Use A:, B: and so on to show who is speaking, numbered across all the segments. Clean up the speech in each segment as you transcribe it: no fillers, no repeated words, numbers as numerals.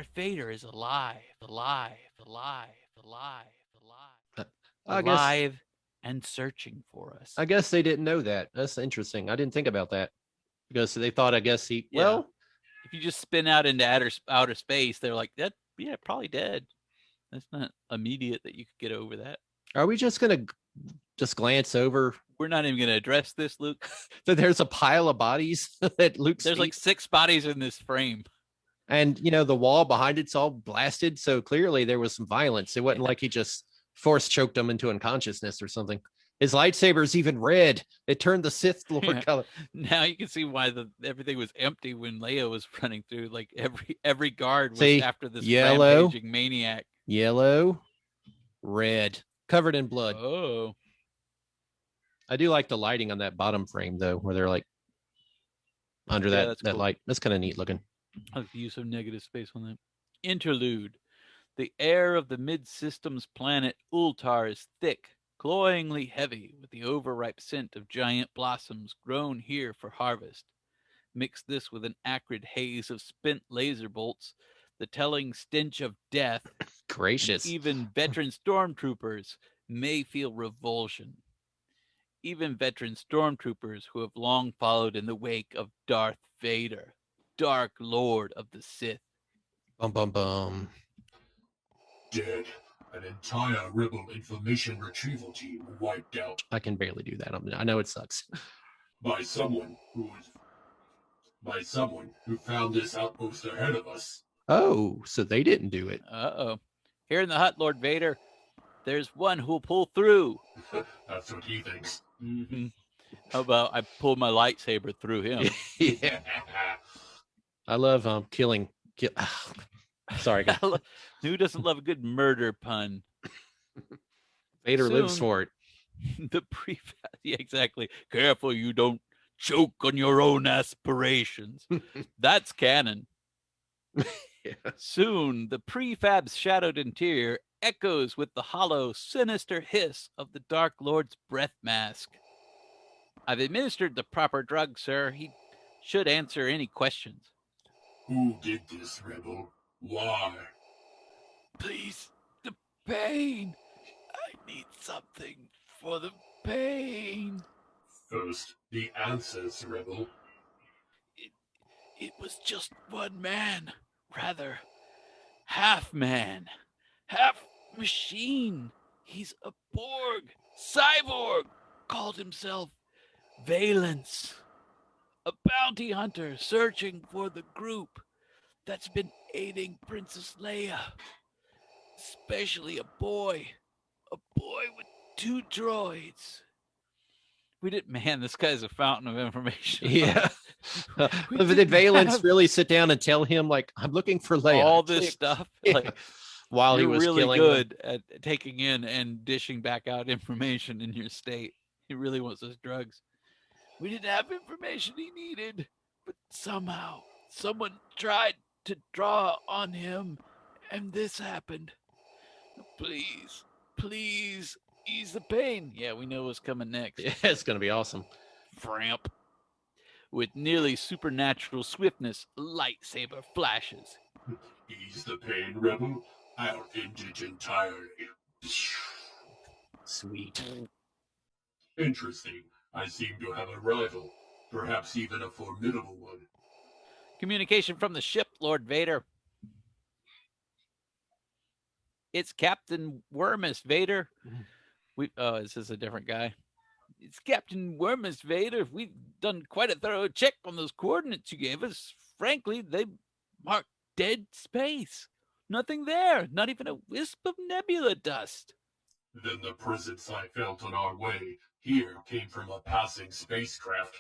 A: Darth Vader is alive, alive, alive, alive, alive,
B: I guess
A: alive, and searching for us.
B: I guess they didn't know that. That's interesting. I didn't think about that because they thought, I guess
A: Yeah. If you just spin out into outer space, they're like, that, yeah, probably dead. That's not immediate that you could get over that.
B: are we just going to just glance over
A: We're not even going to address this, Luke.
B: that there's a pile of bodies at Luke's
A: There's
B: feet?
A: like 6 bodies in this frame.
B: And, the wall behind it's all blasted. So clearly there was some violence. It wasn't like he just force choked him into unconsciousness or something. His lightsaber's even red. It turned the Sith Lord color.
A: Now you can see why everything was empty when Leia was running through. Like every guard was after this rampaging maniac.
B: Yellow, red, covered in blood.
A: Oh.
B: I do like the lighting on that bottom frame, though, where they're like under that cool. Light. That's kind of neat looking.
A: I like the use of negative space on that. Interlude. The air of the mid-systems planet Ultar is thick, cloyingly heavy with the overripe scent of giant blossoms grown here for harvest. Mix this with an acrid haze of spent laser bolts, the telling stench of death.
B: Gracious.
A: Even veteran stormtroopers may feel revulsion. Even veteran stormtroopers who have long followed in the wake of Darth Vader, Dark Lord of the Sith.
B: Bum, bum, bum.
C: Dead. An entire rebel information retrieval team wiped out.
B: I can barely do that. I know it sucks.
C: By someone who found this outpost ahead of us.
B: Oh, so they didn't do it.
A: Uh-oh. Here in the hut, Lord Vader, there's one who'll pull through.
C: That's what he thinks.
A: Mm-hmm. How about I pull my lightsaber through him?
B: Yeah. I love killing. Sorry, guys.
A: Who doesn't love a good murder pun?
B: Vader lives for it.
A: The yeah, exactly. Careful you don't choke on your own aspirations. That's canon.
B: Yeah.
A: Soon, the prefab's shadowed interior echoes with the hollow, sinister hiss of the Dark Lord's breath mask. I've administered the proper drug, sir. He should answer any questions.
C: Who did this, Rebel? Why?
A: Please, the pain. I need something for the pain.
C: First, the answers, Rebel.
A: It was just one man. Rather, half man, half machine. He's a Borg, cyborg, called himself Valence. A bounty hunter searching for the group that's been aiding Princess Leia. Especially a boy with 2 droids. This guy's a fountain of information.
B: Yeah. Did Valence really sit down and tell him, like, I'm looking for Leia?
A: All this stuff.
B: Yeah.
A: Like,
B: while he was
A: really
B: killing
A: good at taking in and dishing back out information in your state. He really wants those drugs. We didn't have information he needed, but somehow someone tried to draw on him, and this happened. Please ease the pain. Yeah, we know what's coming next.
B: Yeah, it's going to be awesome.
A: Framp. With nearly supernatural swiftness, lightsaber flashes.
C: Ease the pain, Rebel. I'll end it entirely.
B: Sweet.
C: Interesting. I seem to have a rival. Perhaps even a formidable one.
A: Communication from the ship, Lord Vader. It's Captain Wormus, Vader. This is a different guy. It's Captain Wormus, Vader. We've done quite a thorough check on those coordinates you gave us. Frankly, they mark dead space. Nothing there. Not even a wisp of nebula dust.
C: Then the presence I felt on our way here came from a passing spacecraft.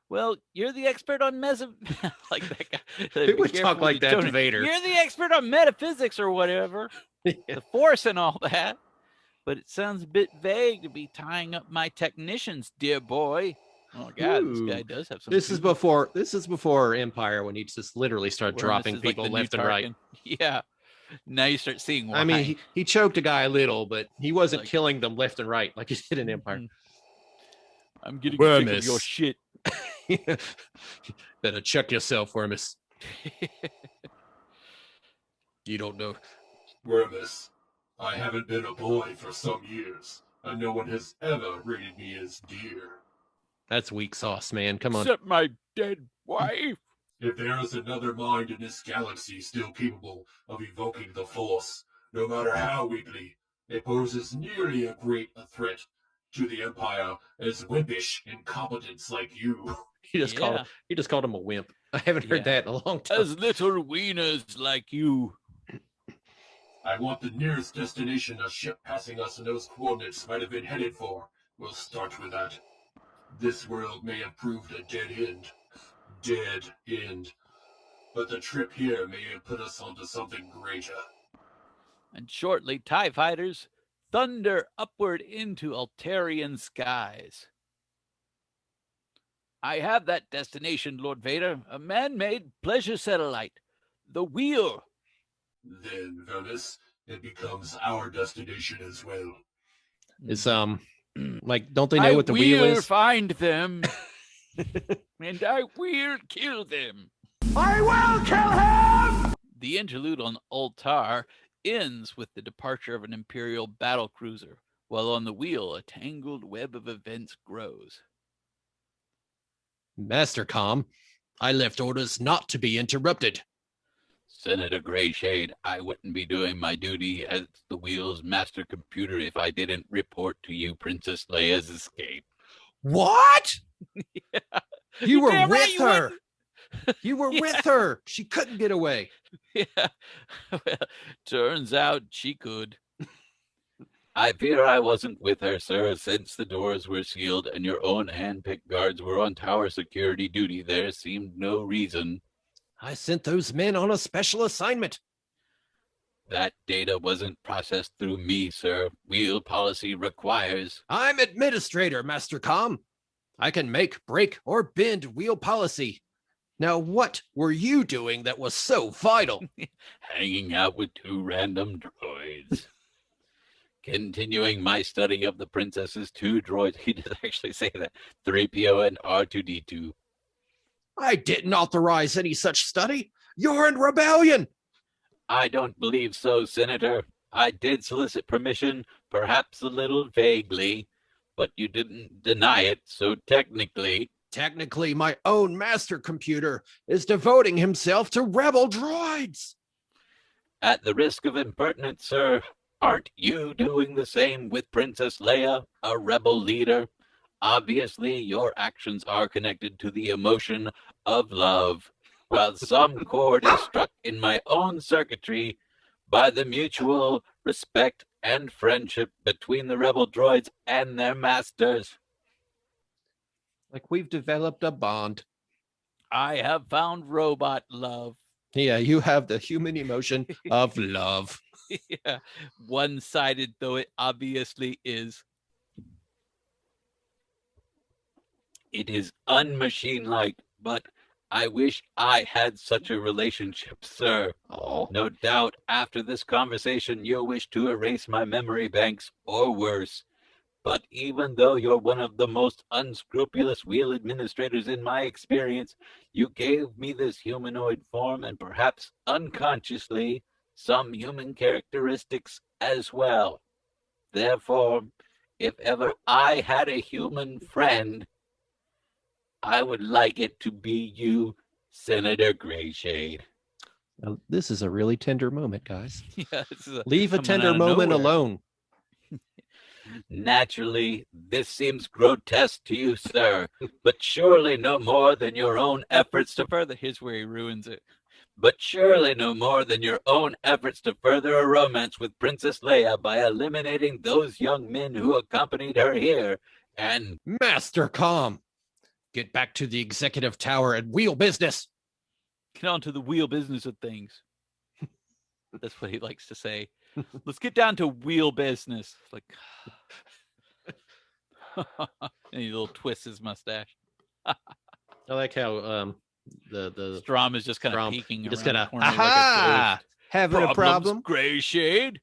A: Well, you're the expert on like that guy.
B: Who would talk like that to Vader?
A: You're the expert on metaphysics or whatever.
B: Yeah.
A: The Force and all that. But it sounds a bit vague to be tying up my technicians, dear boy. Oh God, This guy does have some.
B: This is before Empire, when he just literally started dropping people like left and right.
A: Yeah. Now you start seeing why.
B: I mean, he choked a guy a little, but he wasn't killing them left and right like he did in Empire.
A: I'm getting sick of your shit.
B: Better check yourself, Wormus. You don't know.
C: Remus, I haven't been a boy for some years, and no one has ever rated me as dear.
B: That's weak sauce, man. Come on.
A: Except my dead wife.
C: If there is another mind in this galaxy still capable of evoking the Force, no matter how weakly, it poses nearly as great a threat to the Empire as wimpish incompetence like you.
B: He just called him a wimp. I haven't heard that in a long time.
A: As little wieners like you.
C: I want the nearest destination a ship passing us in those coordinates might have been headed for. We'll start with that. This world may have proved a dead end. Dead end. But the trip here may have put us onto something greater.
A: And shortly, TIE fighters thunder upward into Altarian skies. I have that destination, Lord Vader. A man-made pleasure satellite. The wheel.
C: Then, Venice, it becomes our destination as well.
B: It's like, don't they know what the wheel is?
A: I will find them, and I will kill them.
D: I will kill him!
A: The interlude on Altar ends with the departure of an Imperial battlecruiser, while on the wheel a tangled web of events grows.
B: Master Com, I left orders not to be interrupted.
A: Senator Greyshade, I wouldn't be doing my duty as the wheel's master computer if I didn't report to you Princess Leia's escape.
B: What?
A: Yeah.
B: You were
A: Damn right
B: with
A: you
B: her.
A: wouldn't.
B: You were
A: Yeah.
B: with her. She couldn't get away.
A: Yeah. Well, turns out she could. I fear I wasn't with her, sir, since the doors were sealed and your own hand-picked guards were on tower security duty. There seemed no reason.
B: I sent those men on a special assignment.
A: That data wasn't processed through me, sir. Wheel policy requires.
B: I'm administrator, Master Com. I can make, break, or bend wheel policy. Now, what were you doing that was so vital?
A: Hanging out with two random droids. Continuing my study of the princess's two droids. He did actually say that. 3PO and R2-D2.
B: I didn't authorize any such study. You're in rebellion.
A: I don't believe so, Senator. I did solicit permission, perhaps a little vaguely, but you didn't deny it, so technically...
B: Technically, my own master computer is devoting himself to rebel droids.
A: At the risk of impertinence, sir, aren't you doing the same with Princess Leia, a rebel leader? Obviously, your actions are connected to the emotion of love, while some chord is struck in my own circuitry by the mutual respect and friendship between the rebel droids and their masters.
B: Like, we've developed a bond.
A: I have found robot love.
B: Yeah, you have the human emotion of love.
A: Yeah, one-sided though it obviously is. It is unmachine-like, but I wish I had such a relationship, sir.
B: Oh.
A: No doubt after this conversation you'll wish to erase my memory banks or worse. But even though you're one of the most unscrupulous wheel administrators in my experience, you gave me this humanoid form and perhaps unconsciously some human characteristics as well. Therefore, if ever I had a human friend, I would like it to be you, Senator Greyshade.
B: Now, this is a really tender moment, guys.
A: Yeah,
B: Leave a tender moment alone.
A: Naturally, this seems grotesque to you, sir, but surely no more than your own efforts to further... Here's where he ruins it. But surely no more than your own efforts to further a romance with Princess Leia by eliminating those young men who accompanied her here and...
B: Master Com, get back to the executive tower and wheel business.
A: Get on to the wheel business of things. That's what he likes to say. Let's get down to wheel business. Like, and he little twists his mustache.
B: I like how the
A: Strom is just kind of
B: Strom,
A: peeking
B: just
A: around
B: kind of
A: the corner like a ghost.
B: having a problem.
A: Greyshade?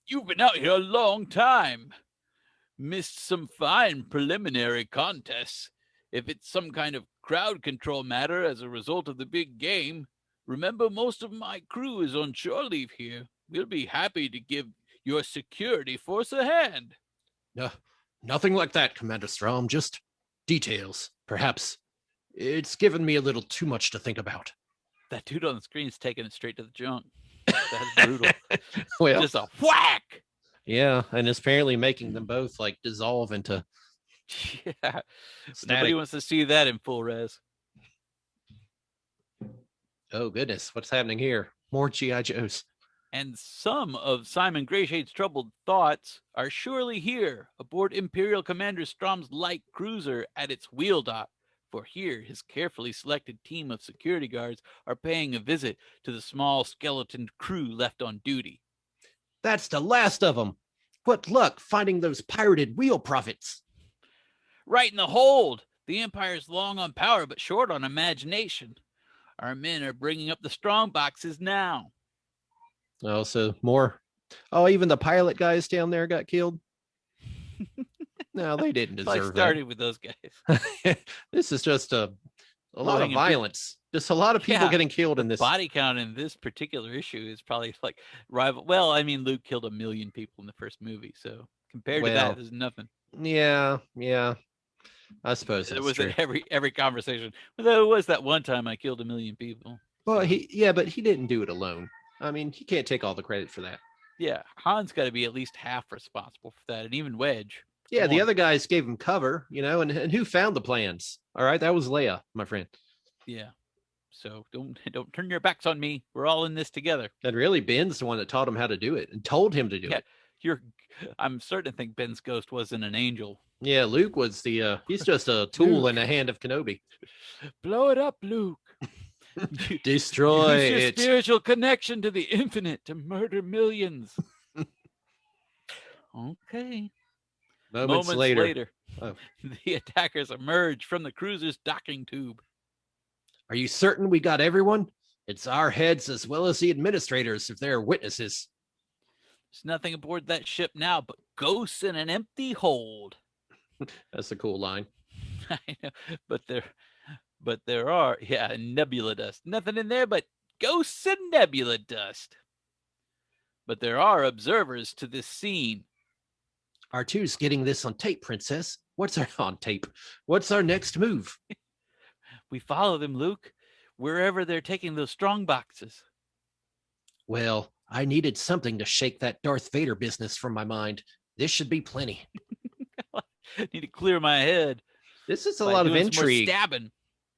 A: You've been out here a long time. Missed some fine preliminary contests. If it's some kind of crowd control matter as a result of the big game, remember most of my crew is on shore leave here. We'll be happy to give your security force a hand.
B: No, nothing like that, Commander Strom. Just details, perhaps. It's given me a little too much to think about.
A: That dude on the screen is taking it straight to the junk. That's brutal.
B: Well,
A: Just a whack.
B: yeah, and it's apparently making them both like dissolve into
A: Yeah.
B: static.
A: Nobody wants to see that in full res.
B: Oh goodness, what's happening here? More G.I. Joes.
A: And some of Simon Grayshade's troubled thoughts are surely here aboard Imperial Commander Strom's light cruiser at its wheel dock. For here, his carefully selected team of security guards are paying a visit to the small skeleton crew left on duty.
B: That's the last of them. What luck finding those pirated wheel prophets.
A: Right in the hold! The Empire's long on power but short on imagination. Our men are bringing up the strong boxes now.
B: Oh, so more. Oh, even the pilot guys down there got killed. No, they didn't
A: I
B: deserve
A: started with those guys.
B: that. This is just a lot of
A: Blowing a big-
B: violence. Just a lot of people
A: Yeah,
B: getting killed in this.
A: Body count in this particular issue is probably like rival. Well, I mean, Luke killed 1 million people in the first movie, so compared to
B: Well,
A: that, there's nothing.
B: Yeah. I suppose
A: It
B: that's
A: was
B: true.
A: in every conversation. Although it was that one time I killed 1 million people.
B: Well,
A: so,
B: but he didn't do it alone. I mean, he can't take all the credit for that.
A: yeah, Han's got to be at least half responsible for that, and even Wedge.
B: Yeah,
A: Come
B: the
A: on.
B: other guys gave him cover, and who found the plans? All right, that was Leia, my friend.
A: Yeah. So don't turn your backs on me. We're all in this together.
B: And really, Ben's the one that taught him how to do it and told him to do
A: Yeah.
B: it.
A: I'm starting to think Ben's ghost wasn't an angel.
B: Yeah, Luke was he's just a tool in the hand of Kenobi.
A: Blow it up, Luke.
B: Destroy
A: Use your
B: it.
A: spiritual connection to the infinite to murder millions. Okay.
B: Moments later. Oh.
A: The attackers emerge from the cruiser's docking tube.
B: Are you certain we got everyone? It's our heads as well as the administrators if they're witnesses.
A: There's nothing aboard that ship now but ghosts in an empty hold.
B: That's a cool line.
A: I know, but there are nebula dust. Nothing in there but ghosts and nebula dust. But there are observers to this scene.
B: R2's getting this on tape, Princess. What's our next move?
A: We follow them, Luke, wherever they're taking those strong boxes.
B: Well, I needed something to shake that Darth Vader business from my mind. This should be plenty.
A: Need to clear my head.
B: This is a
A: by
B: lot of
A: doing some more
B: intrigue.
A: stabbing.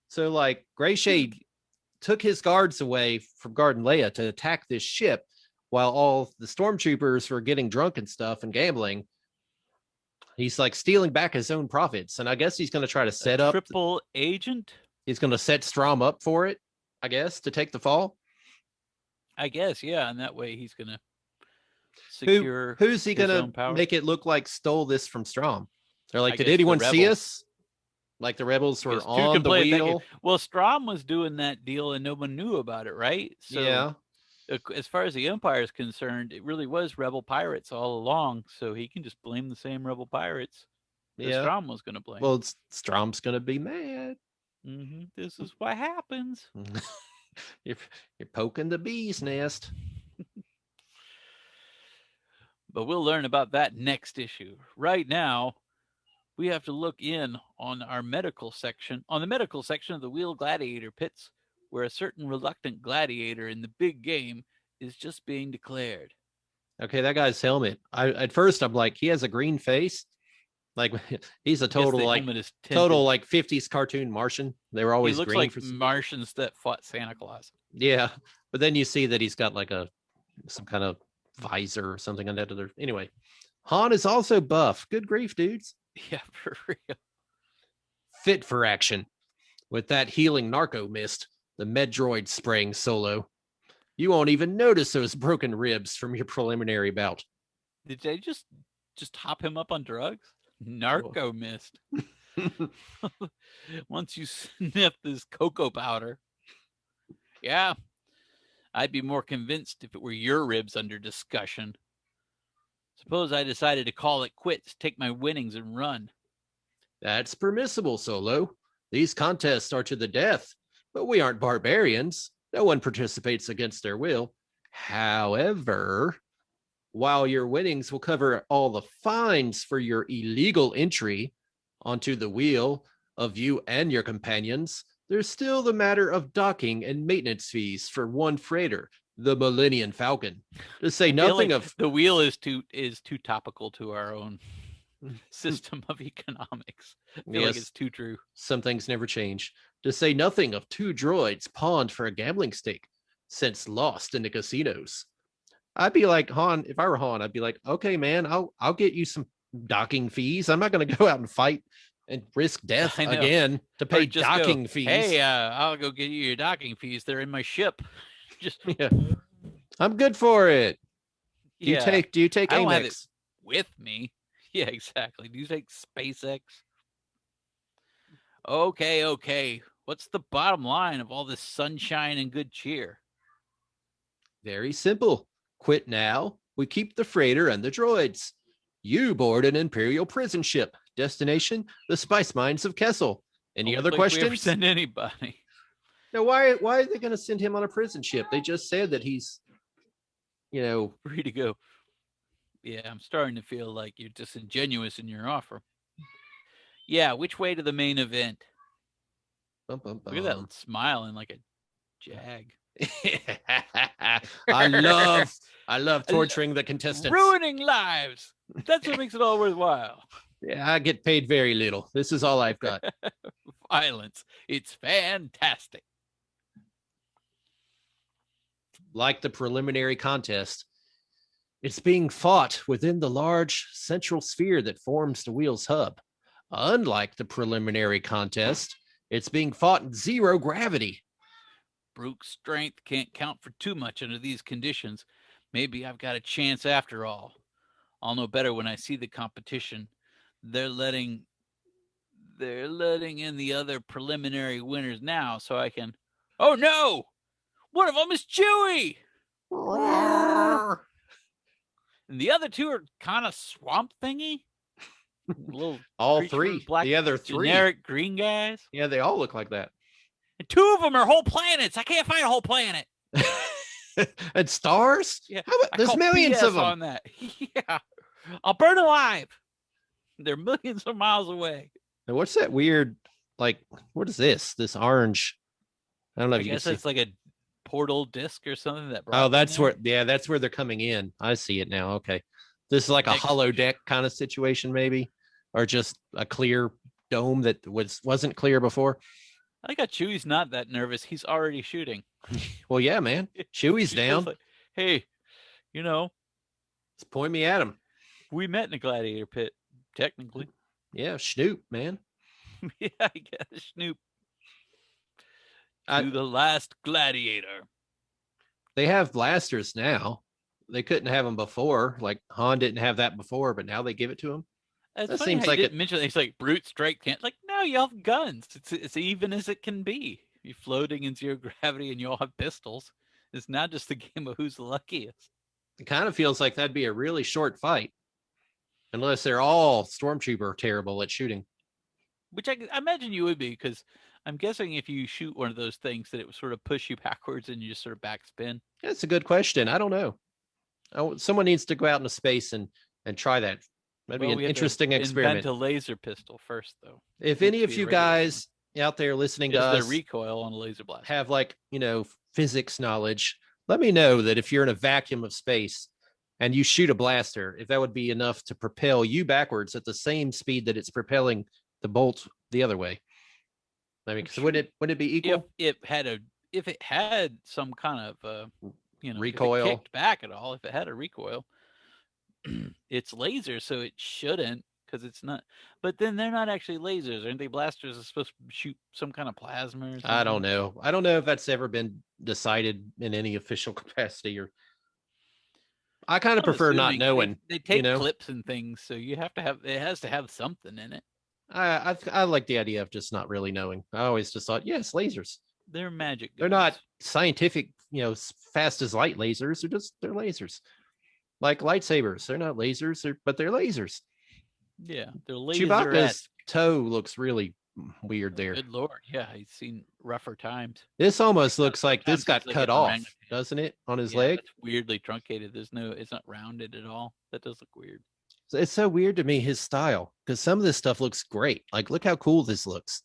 B: So, like, Grayshade took his guards away from guarding Leia to attack this ship while all the stormtroopers were getting drunk and stuff and gambling. He's like stealing back his own profits. And I guess he's going to try to set up.
A: Triple agent?
B: He's going to set Strom up for it, I guess, to take the fall.
A: I guess, yeah. And that way he's going to secure.
B: Who's he
A: his
B: going
A: own power.
B: to make it look like stole this from Strom? They're like,
A: I
B: did
A: guess the
B: anyone see
A: rebels.
B: us? Like the rebels were
A: Because two
B: on
A: can
B: the
A: play it that
B: wheel.
A: game. Well, Strom was doing that deal and no one knew about it, right? So,
B: Yeah.
A: as far as the Empire is concerned, it really was rebel pirates all along. So he can just blame the same rebel pirates that
B: Yeah.
A: Strom was going to blame.
B: Well, Strom's going to be mad.
A: This is what happens.
B: You're poking the bee's nest.
A: But we'll learn about that next issue. Right now, we have to look in on our medical section, on the medical section of the Wheel Gladiator pits, where a certain reluctant gladiator in the big game is just being declared.
B: Okay, that guy's helmet. At first I'm like, he has a green face. Like he's a
A: Guess
B: total
A: the
B: like
A: helmet is tinted.
B: total like 50s cartoon Martian. They were
A: He
B: always
A: looks
B: green
A: like
B: for some...
A: Martians that fought Santa Claus.
B: Yeah, but then you see that he's got like some kind of visor or something on that other. Anyway, Han is also buff. Good grief, dudes.
A: Yeah, for real.
B: Fit for action. With that healing narco mist, the Medroid spraying Solo. You won't even notice those broken ribs from your preliminary bout.
A: Did they just hop him up on drugs? Narco mist. Once you sniff this cocoa powder. Yeah. I'd be more convinced if it were your ribs under discussion. Suppose I decided to call it quits, take my winnings and run.
B: That's permissible, Solo. These contests are to the death, but we aren't barbarians. No one participates against their will. However, while your winnings will cover all the fines for your illegal entry onto the wheel of you and your companions, there's still the matter of docking and maintenance fees for one freighter, the Millennium Falcon. To say nothing of
A: the wheel is too topical to our own system of economics. I feel like it's too true.
B: Some things never change. To say nothing of 2 droids pawned for a gambling stake, since lost in the casinos. I'd be like, Han, if I were Han, I'd be like, okay, man, I'll get you some docking fees. I'm not going to go out and fight and risk death again to pay docking fees.
A: Hey, I'll go get you your docking fees. They're in my ship. Just
B: I'm good for it. Do you take Amex?
A: I don't have it with me. Yeah, exactly. Do you take SpaceX? Okay. What's the bottom line of all this sunshine and good cheer?
B: Very simple. Quit now. We keep the freighter and the droids. You board an Imperial prison ship. Destination, the spice mines of Kessel. Any other questions?
A: We ever send anybody.
B: Now, why are they going to send him on a prison ship? They just said that he's,
A: free to go. Yeah, I'm starting to feel like you're disingenuous in your offer. Yeah, which way to the main event?
B: Bum, bum, bum.
A: Look at that smiling like a jag.
B: I love torturing the contestants.
A: Ruining lives. That's what makes it all worthwhile.
B: Yeah, I get paid very little. This is all I've got.
A: Violence. It's fantastic.
B: Like the preliminary contest, it's being fought within the large central sphere that forms the wheel's hub. Unlike the preliminary contest, it's being fought in 0 gravity.
A: Brute strength can't count for too much under these conditions. Maybe I've got a chance after all. I'll know better when I see the competition. They're letting in the other preliminary winners now, so I can... Oh no! One of them is Chewie! And the other 2 are kind of swamp thingy.
B: All 3.
A: Black,
B: the other 3.
A: Generic green guys.
B: Yeah, they all look like that.
A: And 2 of them are whole planets. I can't find a whole planet.
B: And stars?
A: Yeah.
B: There's millions of them.
A: On that. Yeah. I'll burn alive. They're millions of miles away.
B: Now, what's that weird, what is this? This orange. I don't know if you can see.
A: It's like a portal disc or something that.
B: That's where they're coming in. I see it now. Okay. This is like a holodeck kind of situation, maybe, or just a clear dome that wasn't clear before.
A: I got Chewie's not that nervous. He's already shooting.
B: Well, yeah, man. Chewie's down.
A: Like, hey,
B: just point me at him.
A: We met in a gladiator pit, technically.
B: Yeah, Snoop, man.
A: Yeah, I guess Snoop. To the last gladiator.
B: They have blasters now. They couldn't have them before. Like Han didn't have that before, but now they give it to him.
A: That seems like mention it's like brute strike can't. Like, no, you have guns. It's even as it can be. You're floating in 0 gravity and you all have pistols. It's not just a game of who's the luckiest.
B: It kind of feels like that'd be a really short fight, unless they're all stormtrooper terrible at shooting.
A: Which I imagine you would be, because I'm guessing if you shoot one of those things that it would sort of push you backwards and you just sort of backspin.
B: That's a good question. I don't know. Someone needs to go out into space and try that. That'd be an interesting experiment.
A: Invent a laser pistol first, though.
B: If any of you guys out there listening to us
A: the recoil on a laser blast
B: have physics knowledge, let me know that if you're in a vacuum of space and you shoot a blaster, if that would be enough to propel you backwards at the same speed that it's propelling the bolt the other way. I mean, so would it be equal?
A: If it had some kind of
B: recoil,
A: if it kicked back at all, if it had a recoil, it's laser, so it shouldn't, because it's not. But then they're not actually lasers, aren't they? Blasters are supposed to shoot some kind of plasma or something.
B: I don't know if that's ever been decided in any official capacity, or I kind of prefer not knowing.
A: They take clips and things, so you have to have, it has to have something in it.
B: I like the idea of just not really knowing. I always just thought, yes, lasers.
A: They're magic guns.
B: They're not scientific, fast as light lasers. They're lasers. Like lightsabers. They're not lasers, but they're lasers.
A: Yeah, they're lasers.
B: Chewbacca's toe looks really weird there.
A: Good Lord. Yeah, he's seen rougher times.
B: This almost looks like this
A: Sometimes
B: got
A: he's
B: cut
A: like an
B: off,
A: orangutan.
B: doesn't it, on his
A: Yeah,
B: leg?
A: it's weirdly truncated. It's not rounded at all. That does look weird.
B: It's so weird to me, his style, because some of this stuff looks great. Like, look how cool this looks.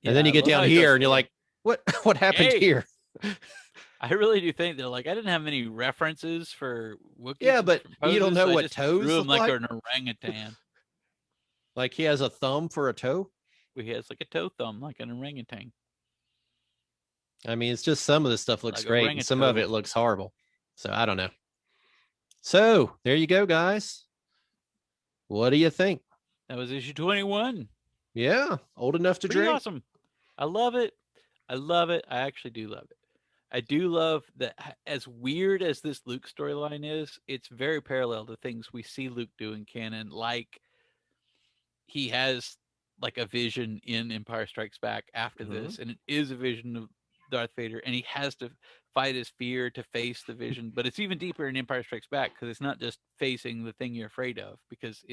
B: And then
A: Yeah,
B: you
A: I
B: get
A: love how
B: down
A: he
B: here
A: goes,
B: and you're like, what happened
A: Hey.
B: here?
A: I really do think they're like, I didn't have any references for Wookiees.
B: Yeah, but you don't
A: poses,
B: know
A: so I
B: what
A: just
B: toes
A: drew him
B: look
A: like
B: like?
A: an orangutan.
B: Like he has a thumb for a toe?
A: He has like a toe thumb, like an orangutan.
B: I mean, it's just some of the stuff looks
A: Like
B: great and some of
A: orangutan.
B: it looks horrible. So I don't know. So there you go, guys. What do you think?
A: That was issue 21.
B: Yeah, old enough to
A: Pretty
B: drink.
A: awesome. I love it. I love it. I actually do love it. I do love that, as weird as this Luke storyline is, it's very parallel to things we see Luke do in canon. Like, he has like a vision in Empire Strikes Back after this, and it is a vision of Darth Vader, and he has to fight his fear to face the vision. But it's even deeper in Empire Strikes Back, because it's not just facing the thing you're afraid of, because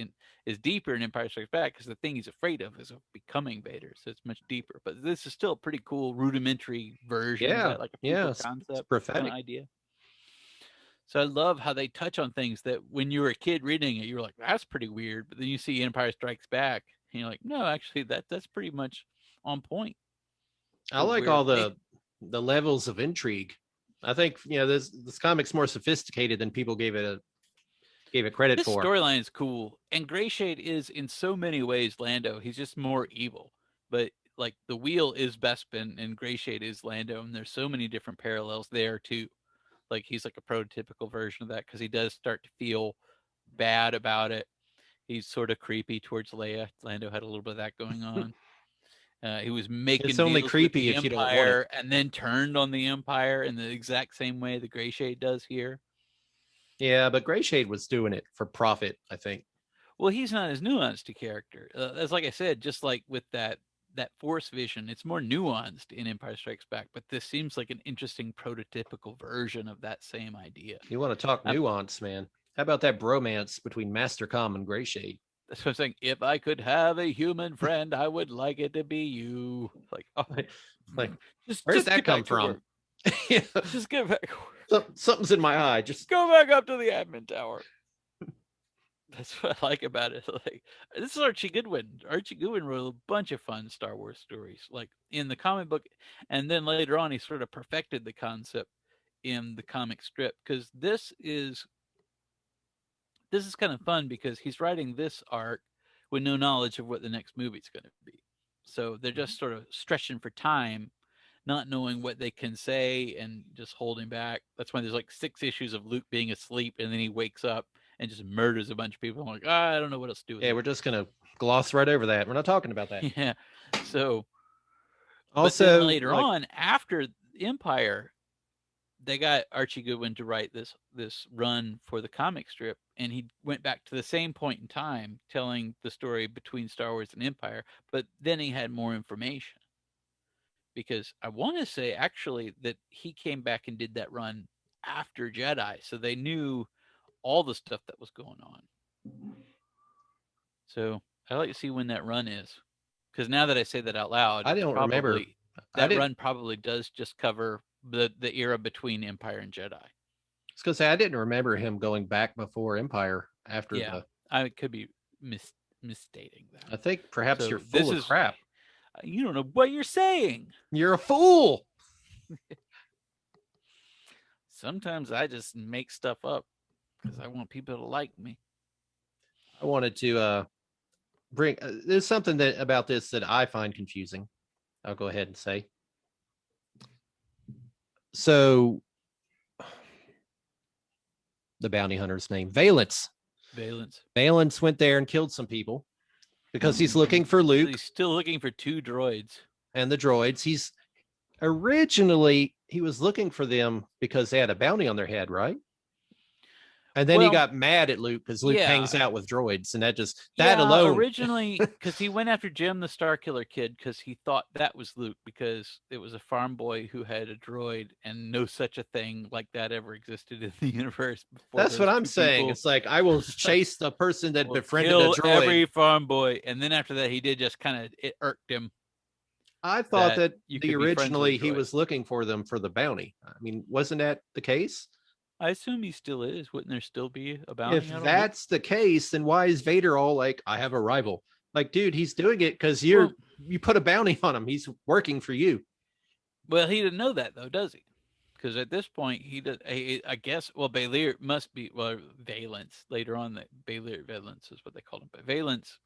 A: it's deeper in Empire Strikes Back because the thing he's afraid of is becoming Vader, so it's much deeper. But this is still a pretty cool rudimentary version of that, like a proof of concept
B: it's prophetic.
A: kind of idea. So I love how they touch on things that when you were a kid reading it, you were like, that's pretty weird. But then you see Empire Strikes Back, and you're like, no, actually, that's pretty much on point.
B: I like all the levels of intrigue. I think, this comic's more sophisticated than people gave it credit
A: this
B: for.
A: This storyline is cool. And Greyshade is in so many ways Lando. He's just more evil. But like the wheel is Bespin and Greyshade is Lando, and there's so many different parallels there too. Like he's like a prototypical version of that, because he does start to feel bad about it. He's sort of creepy towards Leia. Lando had a little bit of that going on. He was making
B: it's only
A: deals
B: creepy
A: with the
B: if you don't want
A: Empire,
B: it.
A: and then turned on the Empire in the exact same way the Greyshade does here.
B: Yeah, but Greyshade was doing it for profit, I think.
A: Well, he's not as nuanced a character. As like I said, just like with that Force vision, it's more nuanced in Empire Strikes Back, but this seems like an interesting prototypical version of that same idea.
B: You want to talk nuance, man? How about that bromance between Master Com and Greyshade?
A: That's what I'm saying. If I could have a human friend, I would like it to be you. Like, oh,
B: like where's that come from?
A: Yeah. Just get back.
B: Something's in my eye. Just
A: go back up to the admin tower. That's what I like about it. Like, this is Archie Goodwin. Archie Goodwin wrote a bunch of fun Star Wars stories, like in the comic book, and then later on he sort of perfected the concept in the comic strip. Because this is kind of fun, because he's writing this arc with no knowledge of what the next movie's going to be. So they're just sort of stretching for time, not knowing what they can say and just holding back. That's why there's like 6 issues of Luke being asleep, and then he wakes up and just murders a bunch of people. I'm like, I don't know what else to do with
B: it. We're just going to gloss right over that. We're not talking about that.
A: Yeah. So
B: also
A: later on, after Empire, they got Archie Goodwin to write this run for the comic strip, and he went back to the same point in time, telling the story between Star Wars and Empire, but then he had more information. Because I want to say, actually, that he came back and did that run after Jedi, so they knew all the stuff that was going on. So I like to see when that run is, because now that I say that out loud,
B: I don't remember.
A: That run probably does just cover the era between Empire and Jedi.
B: I was gonna say I didn't remember him going back before Empire after.
A: Yeah, I could be misstating that.
B: I think perhaps you're full of crap.
A: You don't know what you're saying.
B: You're a fool.
A: Sometimes I just make stuff up because I want people to like me.
B: I wanted to bring. There's something about this that I find confusing. I'll go ahead and say. So, the bounty hunter's name, Valance. Valance went there and killed some people because he's looking for Luke.
A: So he's still looking for 2 droids.
B: And the droids. He was looking for them because they had a bounty on their head, right? And then he got mad at Luke because Luke hangs out with droids, and that alone.
A: Originally, because he went after Jim the Starkiller Kid because he thought that was Luke, because it was a farm boy who had a droid, and no such a thing like that ever existed in the universe before.
B: That's what I'm saying. It's like, I will chase the person that befriended a droid.
A: Every farm boy, and then after that, he did just kind of, it irked him.
B: I thought that
A: you
B: the
A: could be friends with
B: originally
A: a
B: he
A: droid.
B: was looking for them for the bounty. I mean, wasn't that the case?
A: I assume he still is. Wouldn't there still be a bounty
B: If
A: out on Luke?
B: that's the case, then why is Vader all like, I have a rival? Like, dude, he's doing it because
A: Well,
B: you put a bounty on him. He's working for you.
A: well, he didn't know that though, does he? Because at this point, he does. I guess. Well, Balir must be. Well, Valence later on. That Balir Valence is what they called him. But Valence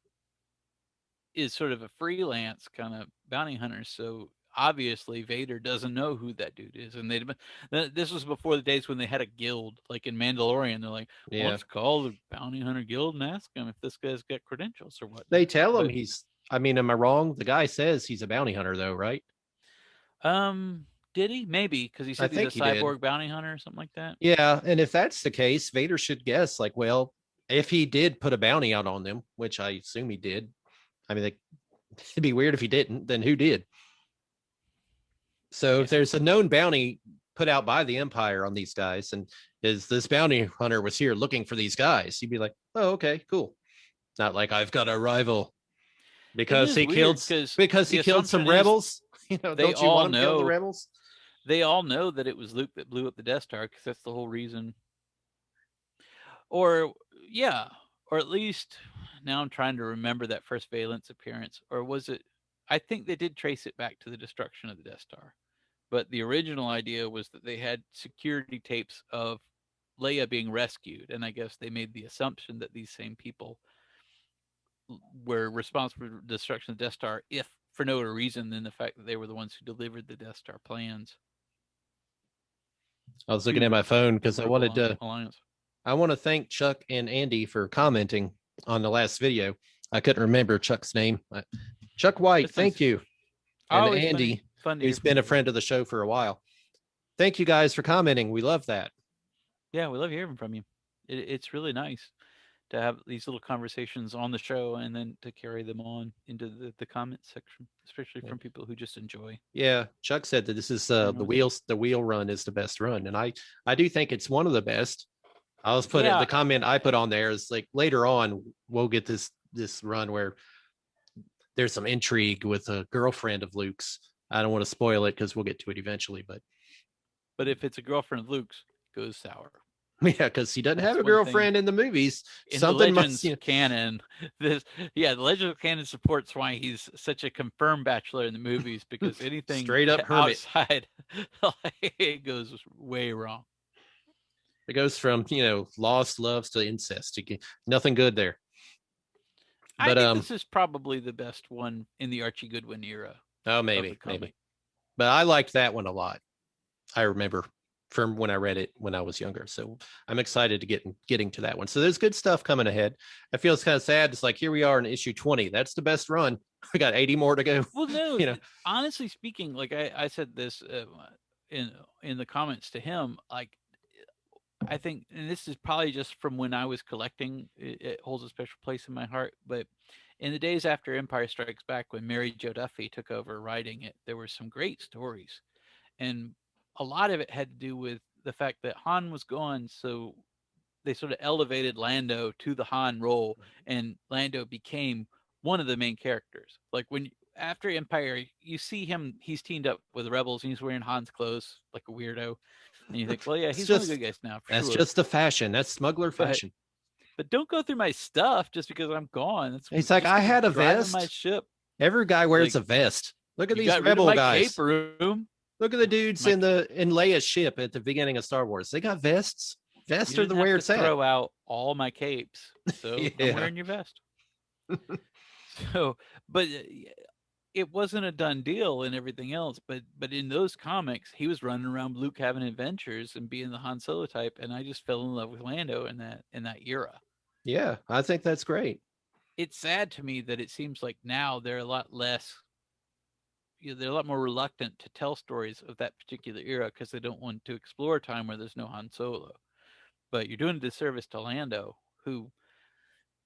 A: is sort of a freelance kind of bounty hunter. So obviously, Vader doesn't know who that dude is. And this was before the days when they had a guild, like in Mandalorian. They're like, well,
B: Yeah.
A: let's call the bounty hunter guild and ask him if this guy's got credentials or what.
B: They tell him
A: But,
B: I mean, am I wrong? The guy says he's a bounty hunter, though, right?
A: did he? Maybe because he
B: I
A: said he's
B: think
A: a
B: he did.
A: cyborg bounty hunter or something like that.
B: Yeah. And if that's the case, Vader should guess, like, well, if he did put a bounty out on them, which I assume he did, I mean, it'd be weird if he didn't, then who did? So if there's a known bounty put out by the Empire on these guys, and is this bounty hunter was here looking for these guys, you'd be like, oh, okay, cool. Not like I've got a rival because he killed some rebels. You know, don't you want him to kill the rebels?
A: They all know that it was Luke that blew up the Death Star because that's the whole reason. Or yeah, or at least now I'm trying to remember that first Valence appearance, or was it? I think they did trace it back to the destruction of the Death Star, but the original idea was that they had security tapes of Leia being rescued, and I guess they made the assumption that these same people were responsible for the destruction of the Death Star, if for no other reason than the fact that they were the ones who delivered the Death Star plans.
B: I was looking at my phone because I want to thank Chuck and Andy for commenting on the last video. I couldn't remember Chuck's name. Chuck White, thank you. And Andy, he's been a friend of the show for a while. Thank you guys for commenting. We love that.
A: Yeah, we love hearing from you. It's really nice to have these little conversations on the show and then to carry them on into the comment section, especially from people who just enjoy.
B: Yeah, Chuck said that this is the wheel run is the best run, and I do think it's one of the best. I'll just put it, the comment I put on there is like later on we'll get this run where there's some intrigue with a girlfriend of Luke's. I don't want to spoil it because we'll get to it eventually, but
A: if it's a girlfriend of Luke's, it goes sour.
B: Yeah, because he doesn't have a girlfriend in the movies.
A: In something the Legends canon, the Legends canon supports why he's such a confirmed bachelor in the movies, because anything
B: straight up hermit
A: outside, it goes way wrong.
B: It goes from lost loves to incest. Nothing good there.
A: But I think this is probably the best one in the Archie Goodwin era.
B: Oh, maybe. But I liked that one a lot. I remember from when I read it when I was younger. So I'm excited to getting to that one. So there's good stuff coming ahead. I feel it's kind of sad. It's like, here we are in issue 20. That's the best run. We got 80 more to go.
A: Well, no, honestly speaking, like I said this in the comments to him, like I think, and this is probably just from when I was collecting, it holds a special place in my heart, but in the days after Empire Strikes Back, when Mary Jo Duffy took over writing it, there were some great stories. And a lot of it had to do with the fact that Han was gone, so they sort of elevated Lando to the Han role, and Lando became one of the main characters. Like after Empire, you see him, he's teamed up with the Rebels, and he's wearing Han's clothes like a weirdo. And you think, well, yeah, he's one of the good guys now.
B: That's just the fashion. That's smuggler fashion.
A: But don't go through my stuff just because I'm gone.
B: He's like, I had a vest.
A: My ship.
B: Every guy wears a vest. Look at these rebel guys.
A: Cape room.
B: Look at the dudes in Leia's ship at the beginning of Star Wars. They got vests. Vests are the where it's at.
A: Throw out all my capes, so I'm wearing your vest. But it wasn't a done deal and everything else. But in those comics, he was running around Luke having adventures and being the Han Solo type, and I just fell in love with Lando in that era.
B: Yeah, I think that's great.
A: It's sad to me that it seems like now they're a lot less. They're a lot more reluctant to tell stories of that particular era because they don't want to explore a time where there's no Han Solo. But you're doing a disservice to Lando, who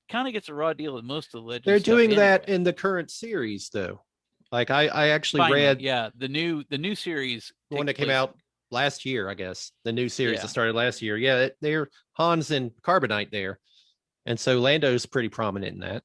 A: kind of gets a raw deal in most of the Legends.
B: They're doing that in the current series, though. Like I actually read,
A: the new series,
B: the one that came out last year, I guess. The new series that started last year. Yeah, they're Han's and Carbonite there, and so Lando's pretty prominent in that.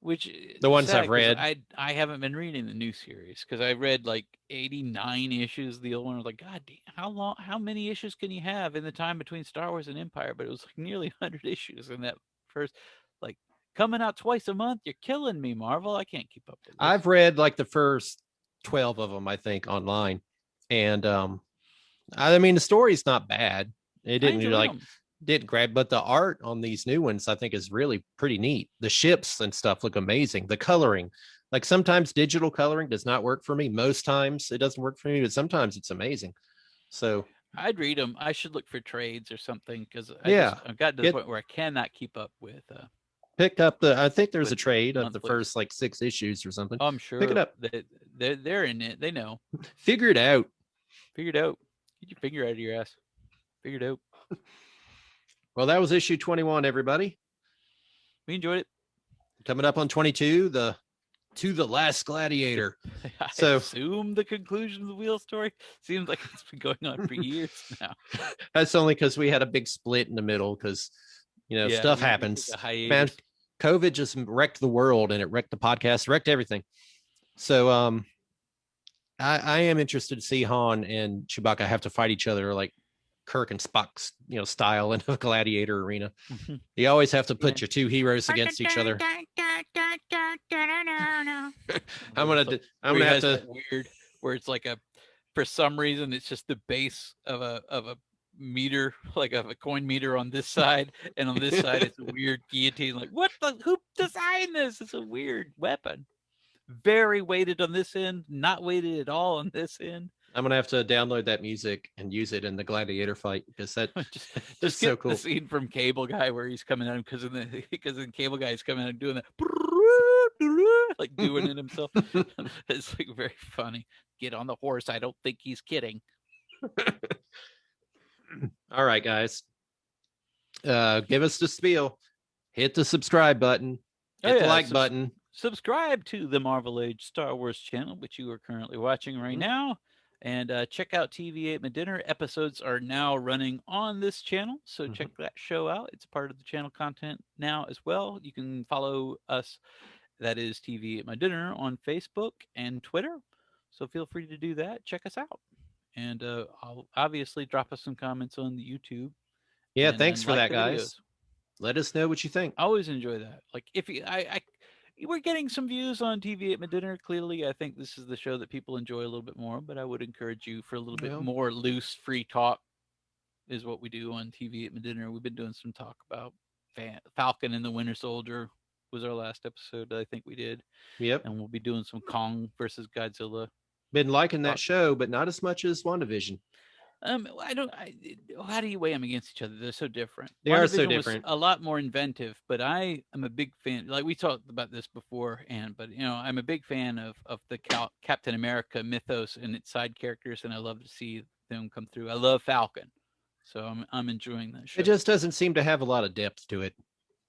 A: Which
B: The ones
A: sad,
B: I've read.
A: I haven't been reading the new series because I read like 89 issues of the old one. I was like, God damn, how many issues can you have in the time between Star Wars and Empire? But it was like nearly 100 issues in that first, like coming out twice a month. You're killing me, Marvel. I can't keep up with this.
B: I've read like the first 12 of them, I think, online. And I mean, the story's not bad. It didn't didn't grab, but the art on these new ones, I think, is really pretty neat. The ships and stuff look amazing. The coloring, like sometimes digital coloring does not work for me. Most times it doesn't work for me, but sometimes it's amazing. So
A: I'd read them. I should look for trades or something because I've gotten to the point where I cannot keep up with.
B: Pick up I think there's a trade of the first like 6 issues or something.
A: Oh, I'm sure.
B: Pick it up.
A: They're in it. They know.
B: Figure it out.
A: Figure it out. Get your finger out of your ass. Figure it out.
B: Well, that was issue 21, everybody.
A: We enjoyed it.
B: Coming up on 22, To the Last Gladiator.
A: I assume the conclusion of the wheel story seems like it's been going on for years now.
B: That's only because we had a big split in the middle because, stuff happens. Man, COVID just wrecked the world and it wrecked the podcast, wrecked everything. So I am interested to see Han and Chewbacca have to fight each other like Kirk and Spock's, style in a gladiator arena. You always have to put your two heroes against each other. I'm gonna have to
A: weird where it's like for some reason it's just the base of a meter, like of a coin meter on this side, and on this side it's a weird guillotine. Like who designed this? It's a weird weapon. Very weighted on this end, not weighted at all on this end.
B: I'm gonna have to download that music and use it in the gladiator fight because that
A: just
B: so cool.
A: The scene from Cable Guy where he's coming out because the Cable Guy is coming out and doing that, like doing it himself. It's like very funny. Get on the horse. I don't think he's kidding.
B: All right, guys. Give us the spiel. Hit the subscribe button. Hit the like button.
A: Subscribe to the Marvel Age Star Wars channel, which you are currently watching right now. And check out TV Ate My Dinner. Episodes are now running on this channel, so check that show out. It's part of the channel content now as well. You can follow us, that is TV Ate My Dinner, on Facebook and Twitter. So feel free to do that. Check us out. And I'll obviously drop us some comments on the YouTube.
B: Yeah, thanks for that, guys. Videos. Let us know what you think.
A: I always enjoy that. Like if you, we're getting some views on TV Ate My Dinner. Clearly, I think this is the show that people enjoy a little bit more, but I would encourage you for a little bit more loose, free talk is what we do on TV Ate My Dinner. We've been doing some talk about Falcon and the Winter Soldier was our last episode that I think we did.
B: Yep.
A: And we'll be doing some Kong versus Godzilla.
B: Been liking that show, but not as much as WandaVision.
A: How do you weigh them against each other? They're so different.
B: They are so different.
A: A lot more inventive, but I am a big fan. Like we talked about this before, but I'm a big fan of the Captain America mythos and its side characters, and I love to see them come through. I love Falcon, so I'm enjoying that show.
B: It just doesn't seem to have a lot of depth to it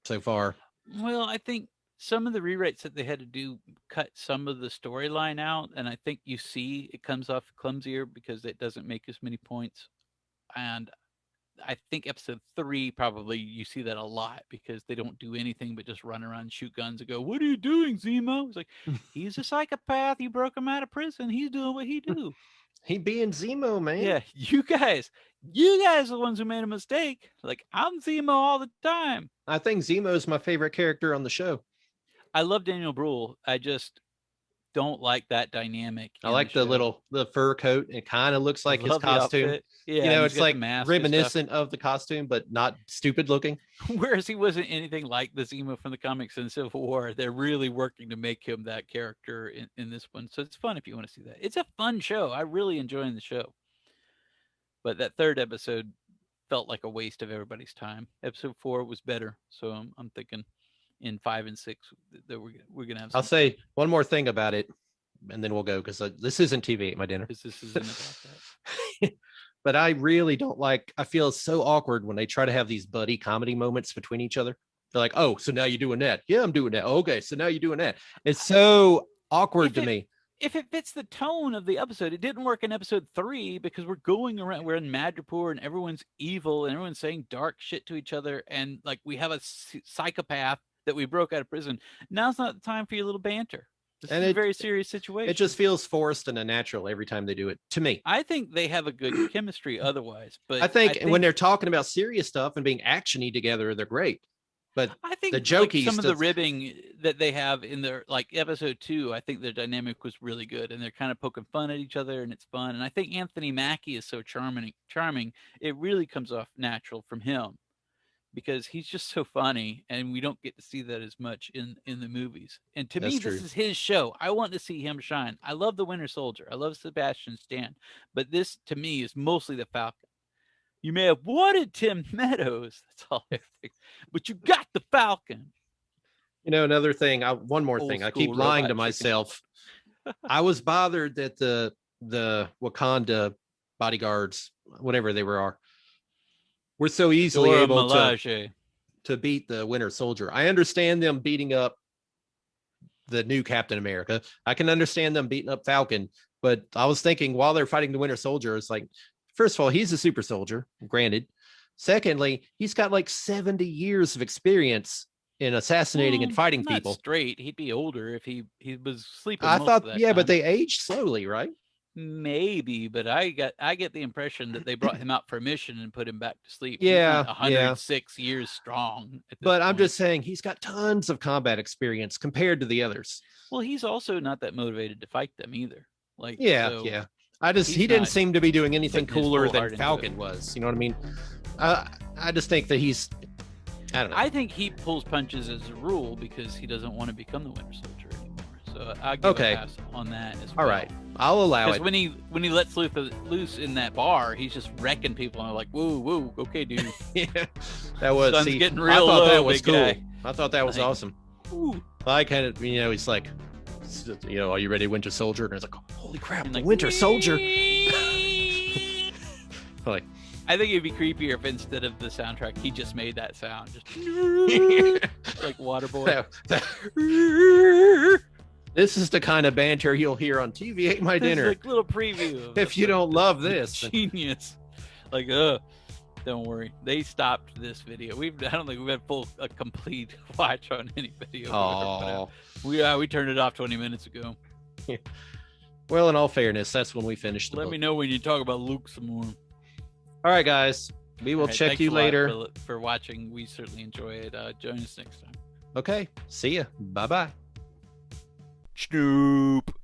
B: so far.
A: Well, I think some of the rewrites that they had to do cut some of the storyline out, and I think you see it comes off clumsier because it doesn't make as many points. And I think episode 3 probably you see that a lot because they don't do anything but just run around and shoot guns and go, "What are you doing, Zemo?" It's like, he's a psychopath. You broke him out of prison. He's doing what he do.
B: He being Zemo, man.
A: Yeah, you guys are the ones who made a mistake. Like, I'm Zemo all the time.
B: I think Zemo's my favorite character on the show.
A: I love Daniel Bruhl. I just don't like that dynamic.
B: I like the fur coat. It kind of looks like his costume.
A: Yeah,
B: it's like reminiscent of the costume, but not stupid looking.
A: Whereas he wasn't anything like the Zemo from the comics in Civil War. They're really working to make him that character in this one. So it's fun if you want to see that. It's a fun show. I really enjoyed the show. But that third episode felt like a waste of everybody's time. Episode 4 was better. So I'm thinking in 5 and 6 that we're gonna have.
B: I'll say one more thing about it, and then we'll go because this isn't TV Ate My Dinner.
A: This isn't about that.
B: But I really don't like. I feel it's so awkward when they try to have these buddy comedy moments between each other. They're like, "Oh, so now you're doing that? Yeah, I'm doing that. Okay, so now you're doing that." It's so awkward to me.
A: If it fits the tone of the episode, it didn't work in episode 3 because we're going around, we're in Madripoor and everyone's evil and everyone's saying dark shit to each other. And like we have a psychopath that we broke out of prison. Now's not the time for your little banter. This
B: And
A: is a very serious situation.
B: It just feels forced and unnatural every time they do it, to me.
A: I think they have a good chemistry otherwise, but
B: I think when they're talking about serious stuff and being actiony together, they're great. But
A: I think
B: the jokey
A: some of the ribbing that they have in their like episode 2, I think their dynamic was really good, and they're kind of poking fun at each other, and it's fun. And I think Anthony Mackie is so charming. It really comes off natural from him because he's just so funny, and we don't get to see that as much in the movies. And to me, this is his show. I want to see him shine. I love the Winter Soldier. I love Sebastian Stan, but this to me is mostly the Falcon. You may have wanted Tim Meadows. That's all I think. But you got the Falcon.
B: You know, another thing, one more thing. I keep lying to myself. I was bothered that the Wakanda bodyguards, whatever they were so easily able to beat the Winter Soldier. I understand them beating up the new Captain America. I can understand them beating up Falcon. But I was thinking while they're fighting the Winter Soldier, it's like, first of all, he's a super soldier, granted. Secondly, he's got like 70 years of experience in assassinating and fighting people.
A: Straight, he'd be older if he was sleeping.
B: I thought, but they age slowly, right?
A: Maybe, but I get the impression that they brought him out for a mission and put him back to sleep.
B: Yeah,
A: he's 106 years strong.
B: But I'm just saying he's got tons of combat experience compared to the others.
A: Well, he's also not that motivated to fight them either. Like,
B: yeah. He didn't seem to be doing anything cooler than Falcon was. You know what I mean? I just think that he's, I don't know.
A: I think he pulls punches as a rule because he doesn't want to become the Winter Soldier anymore. So I give a pass on that as well.
B: All right, I'll allow it.
A: Because when he lets loose in that bar, he's just wrecking people, and I'm like, whoa, okay, dude.
B: Yeah, that was.
A: Sun's getting real low.
B: That was cool.
A: Guy.
B: I thought that was awesome.
A: Ooh.
B: I kind of, he's like, are you ready, Winter Soldier? And I was like, holy crap, the Winter Soldier. Like,
A: I think it'd be creepier if instead of the soundtrack, he just made that sound, just like Waterboy.
B: This is the kind of banter you'll hear on TV Ate My Dinner.
A: This is a little preview.
B: If you don't love this,
A: genius. Like, don't worry. They stopped this video. I don't think we've had a complete watch on any video.
B: Oh,
A: we turned it off 20 minutes ago.
B: Well, in all fairness, that's when we finished the book.
A: Let me know when you talk about Luke some more.
B: All right, guys. We will check you later.
A: For watching. We certainly enjoy it. Join us next time.
B: Okay. See ya. Bye-bye.
A: Snoop.